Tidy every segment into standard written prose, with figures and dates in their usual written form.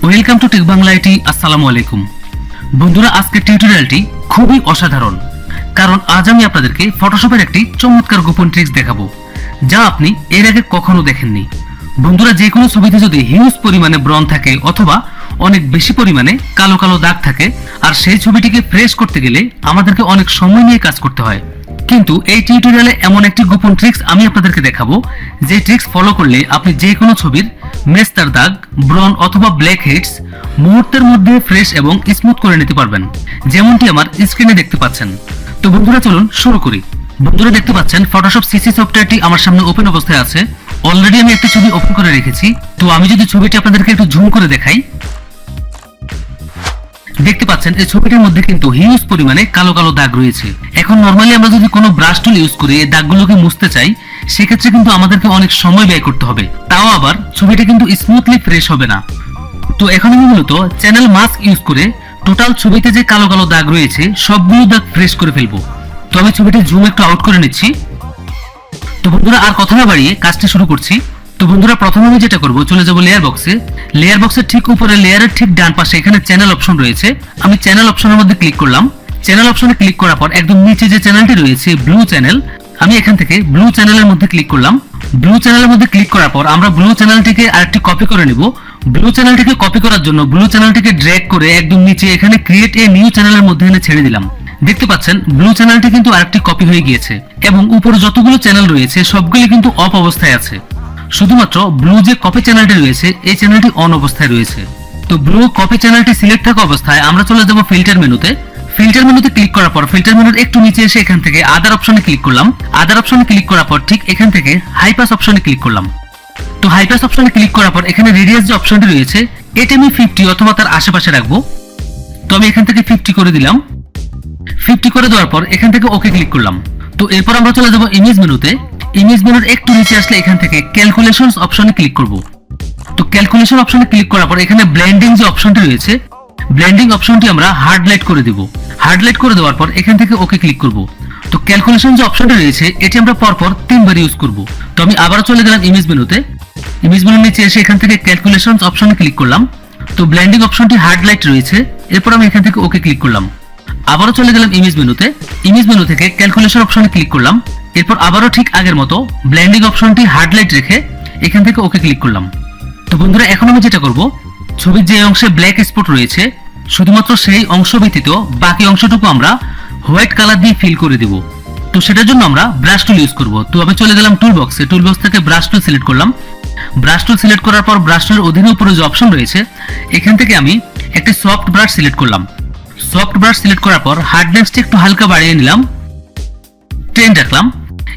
Welcome to tech Bangla IT. আসসালামু আলাইকুম বন্ধুরা, আজকের টিউটোরিয়ালটি খুবই অসাধারণ, কারণ আজ আমি আপনাদেরকে ফটোশপের একটি চমৎকার গোপন ট্রিক্স দেখাবো যা আপনি এর আগে কখনো দেখেননি। বন্ধুরা, যে কোনো ছবিতে যদি হিউজ পরিমাণে ব্রণ থাকে অথবা অনেক বেশি পরিমাণে কালো কালো দাগ থাকে, আর সেই ছবিটিকে ফ্রেশ করতে গেলে আমাদেরকে অনেক সময় নিয়ে কাজ করতে হয়। কিন্তু এই টিউটোরিয়ালে এমন একটি গোপন ট্রিক্স আমি আপনাদেরকে দেখাবো, যে ট্রিক্স ফলো করলে আপনি যে কোনো ছবির মেস্তার দাগ, ব্রণ অথবা ব্ল্যাক হেডস মুহূর্তের মধ্যে ফ্রেশ এবং স্মুথ করে নিতে পারবেন, যেমনটি আমার স্ক্রিনে দেখতে পাচ্ছেন। তো বন্ধুরা, চলুন শুরু করি। বন্ধুরা, দেখতে পাচ্ছেন ফটোশপ সিসি সফটওয়্যারটি আমার সামনে ওপেন অবস্থায় আছে। অলরেডি আমি একটি ছবি ওপেন করে রেখেছি। তো আমি যদি ছবিটি আপনাদেরকে একটু জুম করে দেখাই, দেখতে পাচ্ছেন এই ছবিটির মধ্যে কিন্তু হিউজ পরিমাণে কালো কালো দাগ রয়েছে। এখন নরমালি আমরা যদি কোনো ব্রাশ টুল ইউজ করে এই দাগগুলোকে মুছতে চাই, সেক্ষেত্রে কিন্তু আমাদেরকে অনেক সময় ব্যয় করতে হবে, তাও আবার ছবিটা কিন্তু স্মুথলি ফ্রেশ হবে না। তো এখন আমি মূলত চ্যানেল মাস্ক ইউজ করে টোটাল ছবিতে যে কালো কালো দাগ রয়েছে সবগুলো দাগ ফ্রেশ করে ফেলবো। তো আমি ছবিটা জুম একটু আউট করে নিচ্ছি। তো বন্ধুরা, আর কথা না বাড়িয়ে কাজটা শুরু করছি। তো বন্ধুরা, প্রথমে আমি যেটা করব, চলে যাব লেয়ার বক্সে। লেয়ার বক্সের ঠিক উপরে লেয়ারের ঠিক ডান পাশে এখানে চ্যানেল অপশন রয়েছে। আমি চ্যানেল অপশনের মধ্যে ক্লিক করলাম। চ্যানেল অপশনে ক্লিক করার পর একদম নিচে যে চ্যানেলটি রয়েছে ব্লু চ্যানেল, আমি এখান থেকে ব্লু চ্যানেলের মধ্যে ক্লিক করলাম। ব্লু চ্যানেলের মধ্যে ক্লিক করার পর আমরা ব্লু চ্যানেলটিকে আরেকটি কপি করে নিব। ব্লু চ্যানেলটিকে কপি করার জন্য ব্লু চ্যানেলটিকে ড্র্যাগ করে একদম নিচে এখানে ক্রিয়েট এ নিউ চ্যানেলের মধ্যে এনে ছেড়ে দিলাম। দেখতে পাচ্ছেন ব্লু চ্যানেলটি কিন্তু আরেকটি কপি হয়ে গিয়েছে এবং উপরে যতগুলো চ্যানেল রয়েছে সবগুলি কিন্তু অফ অবস্থায় আছে। শুধুমাত্র ব্লু যে কপি চ্যানেলটি রয়েছে এই চ্যানেলটি অন অবস্থায় রয়েছে। তো ব্লু কপি চ্যানেলটি সিলেক্ট থাকা অবস্থায় আমরা চলে যাব ফিল্টার মেনুতে। ফিল্টার মেনুতে ক্লিক করার পর ফিল্টার মেনুর একটু নিচে এসে এখান থেকে আদার অপশনে ক্লিক করলাম। আদার অপশনে ক্লিক করার পর ঠিক এখান থেকে হাইপাস অপশনে ক্লিক করলাম। তো হাইপাস অপশনে ক্লিক করার পর এখানে রেডিয়াস যে অপশনটি রয়েছে এটা আমি 50 অথবা তার আশেপাশে রাখবো। তো আমি এখান থেকে 50 করে দিলাম। 50 করে দেওয়ার পর এখান থেকে ওকে ক্লিক করলাম। তো এরপর আমরা চলে যাব ইমেজ মেনুতে। ইমেজ মেনুর একটু নিচে আসলে এখান থেকে ক্যালকুলেশনস অপশনে ক্লিক করব। তো ক্যালকুলেশন অপশনে ক্লিক করার পর এখানে ব্লেন্ডিং যে অপশনটি রয়েছে, ব্লেন্ডিং অপশনটি আমরা হার্ড লাইট করে দেব। হার্ড লাইট করে দেওয়ার পর এখান থেকে ওকে ক্লিক করব। তো ক্যালকুলেশন যে অপশনটি রয়েছে এটি আমরা পরপর 3 বার ইউজ করব। তো আমি আবারও চলে গেলাম ইমেজ মেনুতে। ইমেজ মেনুর নিচে এসে এখান থেকে ক্যালকুলেশনস অপশনে ক্লিক করলাম। তো ব্লেন্ডিং অপশনটি হার্ড লাইট রয়েছে, এরপর আমি এখান থেকে ওকে ক্লিক করলাম। আবারও চলে গেলাম ইমেজ মেনুতে। ইমেজ মেনু থেকে ক্যালকুলেশন অপশনে ক্লিক করলাম। এরপর আবারও ঠিক আগের মতো ব্লেন্ডিং অপশনটি হার্ড লাইট রেখে এখান থেকে ওকে ক্লিক করলাম। তো বন্ধুরা, এখন আমি যেটা করব, ছবির যে অংশে ব্ল্যাক স্পট রয়েছে শুধুমাত্র সেই অংশ ব্যতীত বাকি অংশটুকু আমরা হোয়াইট কালার দিয়ে ফিল করে দিব। তো সেটার জন্য আমরা ব্রাশ টুল ইউজ করব। তো আমি চলে গেলাম টুল বক্সে। টুল বক্স থেকে ব্রাশ টুল সিলেক্ট করলাম। ব্রাশ টুল সিলেক্ট করার পর ব্রাশ টুলের অধীনে উপরে যে অপশন রয়েছে এখান থেকে আমি একটি সফট ব্রাশ সিলেক্ট করলাম। সফট ব্রাশ সিলেক্ট করার পর হার্ডনেসটা একটু হালকা বাড়িয়ে নিলাম, 10 রাখলাম।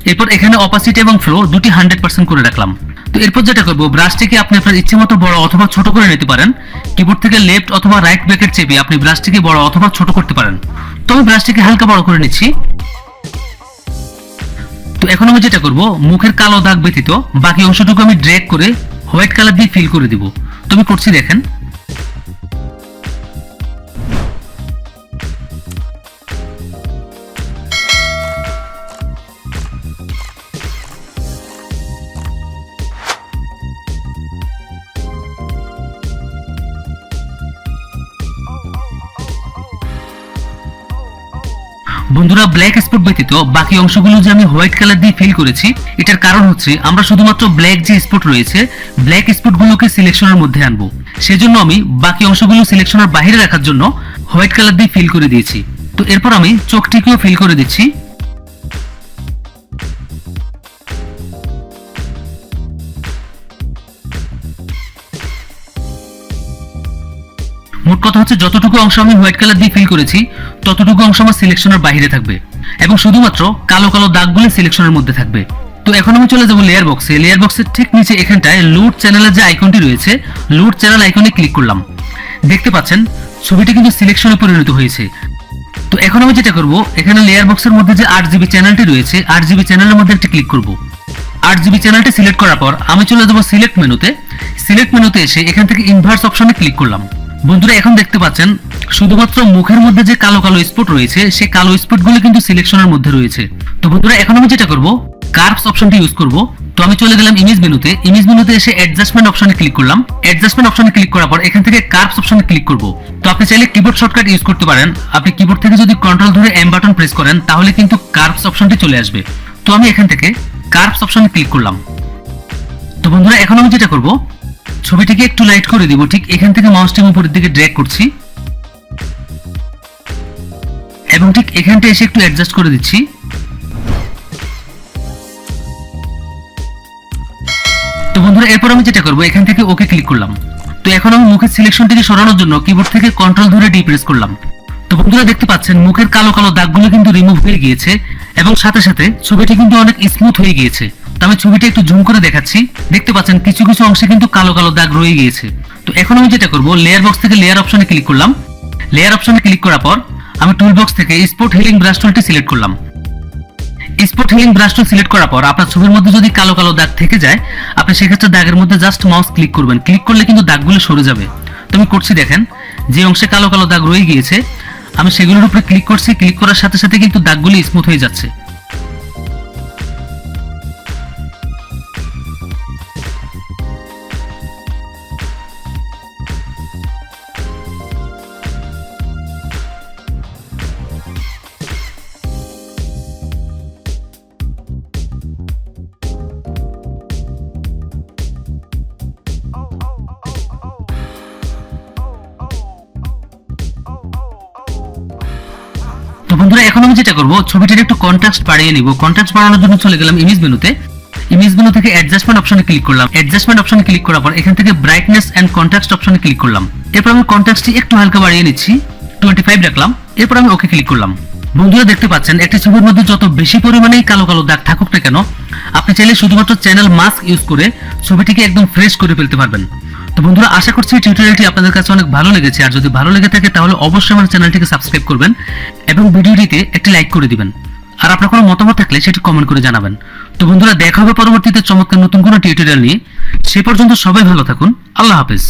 এরপর এখানে অপাসিটি এবং ফ্লো দুটি 100% করে রাখলাম। তো এরপর যেটা করব, ব্রাশটিকে আপনি আপনার ইচ্ছে মতো বড় অথবা ছোট করে নিতে পারেন। কিবোর্ড থেকে লেফট অথবা রাইট ব্র্যাকেট চেপে আপনি ব্রাশটিকে বড় অথবা ছোট করতে পারেন। তো আমি ব্রাশটিকে হালকা বড় করে নিচ্ছি। তো এখন আমি যেটা করব, মুখের কালো দাগ ব্যতীত বাকি অংশটুকু আমি ড্র্যাগ করে হোয়াইট কালার দিয়ে ফিল করে দিব। তো আমি করছি, দেখেন। বন্ধুরা, ব্ল্যাক স্পট ব্যতীত বাকি অংশগুলো যে আমি হোয়াইট কালার দিয়ে ফিল করেছি, এটার কারণ হচ্ছে আমরা শুধুমাত্র ব্ল্যাক যে স্পট রয়েছে ব্ল্যাক স্পটগুলোকে সিলেকশনের মধ্যে আনবো। সেজন্য আমি বাকি অংশগুলো সিলেকশনের বাইরে রাখার জন্য হোয়াইট কালার দিয়ে ফিল করে দিয়েছি। তো এরপর আমি চোখটিকেও ফিল করে দিচ্ছি। মোট কথা হচ্ছে, যতটুকু অংশ আমি হোয়াইট কালার দিয়ে ফিল করেছি ততটুকু অংশ আমার সিলেকশনের বাইরে থাকবে এবং শুধুমাত্র কালো কালো দাগগুলো সিলেকশনের মধ্যে থাকবে। তো এখন আমি চলে যাব লেয়ার বক্সে। লেয়ার বক্সের ঠিক নিচে এখানটায় লুট চ্যানেলের যে আইকনটি রয়েছে, লুট চ্যানেল আইকনে ক্লিক করলাম। দেখতে পাচ্ছেন ছবিটি কিন্তু সিলেকশনে পরিণত হয়েছে। তো এখন আমি যেটা করব, এখানে লেয়ার বক্সের মধ্যে যে 8GB চ্যানেলটি রয়েছে 8GB চ্যানেলের মধ্যে একটা ক্লিক করব। 8GB চ্যানেলটি সিলেক্ট করার পর আমি চলে যাব সিলেক্ট মেনুতে। সিলেক্ট মেনুতে এসে এখান থেকে ইনভার্স অপশনে ক্লিক করলাম। বন্ধুরা, এখন দেখতে পাচ্ছেন শুধুমাত্র মুখের মধ্যে যে কালো কালো স্পট রয়েছে সেই কালো স্পটগুলো কিন্তু সিলেকশনের মধ্যে রয়েছে। তো বন্ধুরা, এখন আমি যেটা করব, কার্ভস অপশনটি ইউজ করব। তো আমি চলে গেলাম ইমেজ মেনুতে। ইমেজ মেনুতে এসে অ্যাডজাস্টমেন্ট অপশনে ক্লিক করলাম। অ্যাডজাস্টমেন্ট অপশনে ক্লিক করার পর এখান থেকে কার্ভস অপশনে ক্লিক করব। তো আপনি চাইলে কিবোর্ড শর্টকাট ইউজ করতে পারেন। আপনি কিবোর্ড থেকে যদি কন্ট্রোল ধরে এম বাটন প্রেস করেন তাহলে কিন্তু কার্ভস অপশনটি চলে আসবে। তো আমি এখান থেকে কার্ভস অপশনে ক্লিক করলাম। তো বন্ধুরা এখন আমি যেটা করব, ছবিটিকে একটু লাইট করে দিব। ঠিক এখান থেকে মাউসটি উপরের দিকে ড্র্যাগ করছি এবং ঠিক এখানটা এসে একটু অ্যাডজাস্ট করে দিচ্ছি। তো বন্ধুরা এরপর আমি যেটা করব, এখান থেকে ওকে ক্লিক করলাম। তো এখন আমি মুখের সিলেকশনটিকে সরানোর জন্য কিবোর্ড থেকে কন্ট্রোল ধরে ডি প্রেস করলাম। তো বন্ধুরা দেখতে পাচ্ছেন মুখের কালো কালো দাগগুলো কিন্তু রিমুভ হয়ে গিয়েছে এবং সাথে সাথে ছবিটি কিন্তু অনেক স্মুথ হয়ে গিয়েছে। তো আমি ছবিটা একটু জুম করে দেখাচ্ছি। দেখতে পাচ্ছেন কিছু কিছু অংশে কিন্তু কালো কালো দাগ রয়ে গিয়েছে। তো এখন আমি যেটা করব, লেয়ার বক্স থেকে লেয়ার অপশনে ক্লিক করলাম। লেয়ার অপশনে ক্লিক করার পর আমি টুল বক্স থেকে স্পট হিলিং ব্রাশ টুলটি সিলেক্ট করলাম। Spot healing brush tool select করার পর আপনার ছবির মধ্যে যদি কালো কালো দাগ থেকে যায়, আপনি সেক্ষেত্রে দাগের মধ্যে জাস্ট মাউস ক্লিক করবেন। ক্লিক করলে কিন্তু দাগগুলো সরে যাবে। তো আমি করছি, দেখেন যে অংশে কালো কালো দাগ রয়ে গিয়েছে আমি সেগুলোর উপরে ক্লিক করছি। ক্লিক করার সাথে সাথে কিন্তু দাগগুলি স্মুথ হয়ে যাচ্ছে। তো বন্ধুরা এখন আমি যেটা করব, ছবিটির একটু কন্ট্রাস্ট বাড়িয়ে নিব। কন্ট্রাস্ট বাড়ানোর জন্য চলে গেলাম ইমেজ মেনুতে। ইমেজ মেনু থেকে অ্যাডজাস্টমেন্ট অপশনে ক্লিক করলাম। অ্যাডজাস্টমেন্ট অপশনে ক্লিক করার পর এখান থেকে ব্রাইটনেস এন্ড কন্ট্রাস্ট অপশনে ক্লিক করলাম। এরপর আমি কন্ট্রাস্টটি একটু হালকা বাড়িয়ে নিচ্ছি, 25 রাখলাম। এরপর আমি ওকে ক্লিক করলাম। বন্ধুরা দেখতে পাচ্ছেন একটি ছবির মধ্যে যত বেশি পরিমাণেই কালো কালো দাগ থাকুক না কেন, আপনি চাইলে শুধুমাত্র চ্যানেল মাস্ক ইউজ করে ছবিটিকে একদম ফ্রেশ করে ফেলতে পারবেন। তো বন্ধুরা আশা করছি টিউটোরিয়ালটি আপনাদের কাছে অনেক ভালো লেগেছে। আর যদি ভালো লেগে থাকে তাহলে অবশ্যই আমার চ্যানেলটিকে সাবস্ক্রাইব করবেন এবং ভিডিওটিতে একটি লাইক করে দিবেন। আর আপনার কোনো মতামত থাকলে সেটি কমেন্ট করে জানাবেন। তো বন্ধুরা দেখা হবে পরবর্তীতে চমৎকার নতুন কোনো টিউটোরিয়াল নিয়ে। সে পর্যন্ত সবাই ভালো থাকুন। আল্লাহ হাফেজ।